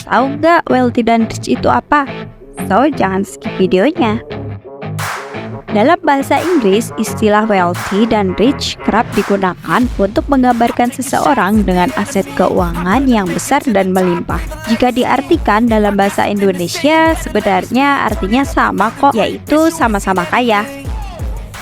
Tahu nggak wealthy dan rich itu apa? So, jangan skip videonya. Dalam bahasa Inggris, istilah wealthy dan rich kerap digunakan untuk menggambarkan seseorang dengan aset keuangan yang besar dan melimpah. Jika diartikan dalam bahasa Indonesia, sebenarnya artinya sama kok, yaitu sama-sama kaya.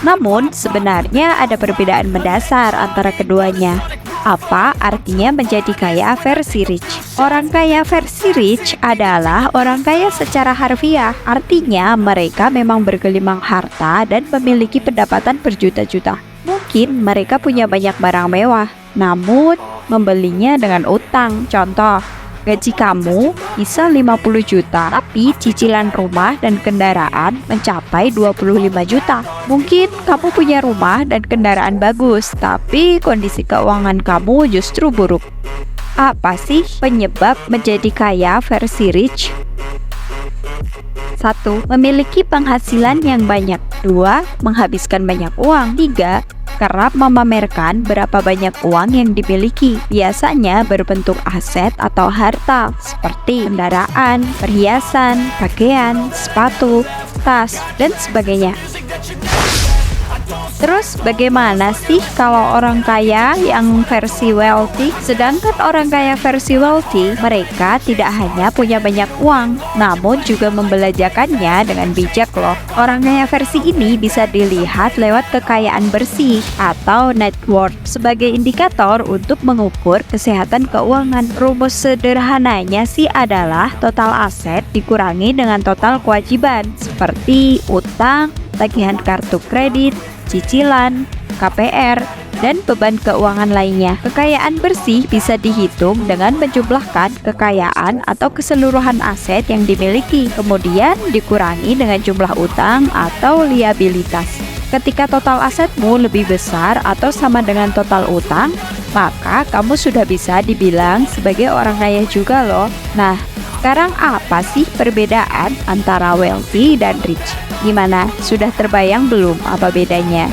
Namun, sebenarnya ada perbedaan mendasar antara keduanya. Apa artinya menjadi kaya versi rich? Orang kaya versi rich adalah orang kaya secara harfiah. Artinya mereka memang bergelimang harta dan memiliki pendapatan berjuta-juta. Mungkin mereka punya banyak barang mewah, namun membelinya dengan utang. Contoh, gaji kamu bisa 50 juta, tapi cicilan rumah dan kendaraan mencapai 25 juta. Mungkin kamu punya rumah dan kendaraan bagus, tapi kondisi keuangan kamu justru buruk. Apa sih penyebab menjadi kaya versi rich? 1. Memiliki penghasilan yang banyak. 2. Menghabiskan banyak uang. 3. Kerap memamerkan berapa banyak uang yang dimiliki, biasanya berbentuk aset atau harta seperti kendaraan, perhiasan, pakaian, sepatu, tas, dan sebagainya. Terus bagaimana sih kalau orang kaya yang versi wealthy? Sedangkan orang kaya versi wealthy, mereka tidak hanya punya banyak uang, namun juga membelanjakannya dengan bijak loh. Orang kaya versi ini bisa dilihat lewat kekayaan bersih atau net worth sebagai indikator untuk mengukur kesehatan keuangan. Rumus sederhananya sih adalah total aset dikurangi dengan total kewajiban seperti utang, tagihan kartu kredit, cicilan, KPR, dan beban keuangan lainnya. Kekayaan bersih bisa dihitung dengan menjumlahkan kekayaan atau keseluruhan aset yang dimiliki, kemudian dikurangi dengan jumlah utang atau liabilitas. Ketika total asetmu lebih besar atau sama dengan total utang, maka kamu sudah bisa dibilang sebagai orang kaya juga loh. Nah, sekarang apa sih perbedaan antara wealthy dan rich? Gimana? Sudah terbayang belum apa bedanya?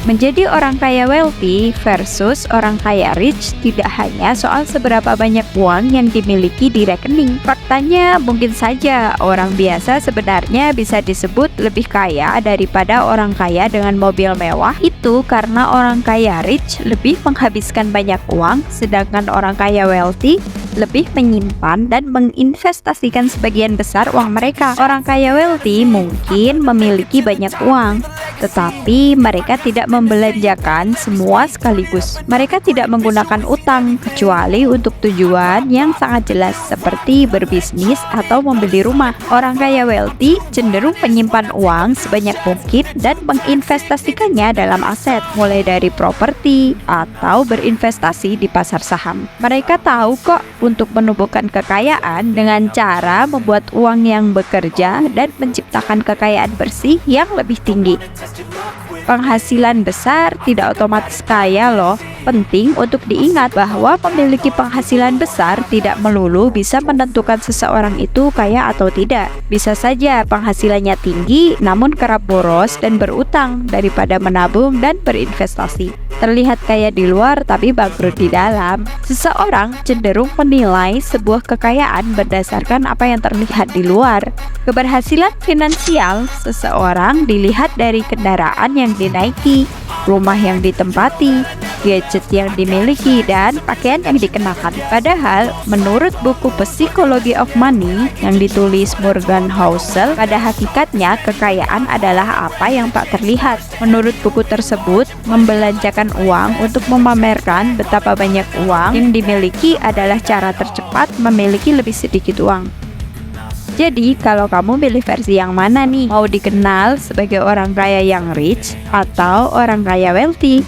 Menjadi orang kaya wealthy versus orang kaya rich tidak hanya soal seberapa banyak uang yang dimiliki di rekening. Faktanya mungkin saja orang biasa sebenarnya bisa disebut lebih kaya daripada orang kaya dengan mobil mewah. Itu karena orang kaya rich lebih menghabiskan banyak uang, sedangkan orang kaya wealthy lebih menyimpan dan menginvestasikan sebagian besar uang mereka. Orang kaya wealthy mungkin memiliki banyak uang, tetapi mereka tidak membelanjakan semua sekaligus. Mereka tidak menggunakan utang kecuali untuk tujuan yang sangat jelas seperti berbisnis atau membeli rumah. Orang kaya wealthy cenderung menyimpan uang sebanyak mungkin dan menginvestasikannya dalam aset, mulai dari properti atau berinvestasi di pasar saham. Mereka tahu kok untuk menumbuhkan kekayaan dengan cara membuat uang yang bekerja dan menciptakan kekayaan bersih yang lebih tinggi. Penghasilan besar tidak otomatis kaya loh. Penting untuk diingat bahwa memiliki penghasilan besar tidak melulu bisa menentukan seseorang itu kaya atau tidak. Bisa saja penghasilannya tinggi namun kerap boros dan berutang daripada menabung dan berinvestasi. Terlihat kaya di luar tapi bangkrut di dalam. Seseorang cenderung menilai sebuah kekayaan berdasarkan apa yang terlihat di luar. Keberhasilan finansial seseorang dilihat dari kendaraan yang dinaiki, rumah yang ditempati, gadget yang dimiliki, dan pakaian yang dikenakan. Padahal, menurut buku Psychology of Money yang ditulis Morgan Housel, pada hakikatnya kekayaan adalah apa yang tak terlihat. Menurut buku tersebut, membelanjakan uang untuk memamerkan betapa banyak uang yang dimiliki adalah cara tercepat memiliki lebih sedikit uang. Jadi, kalau kamu pilih versi yang mana nih? Mau dikenal sebagai orang kaya yang rich atau orang kaya wealthy?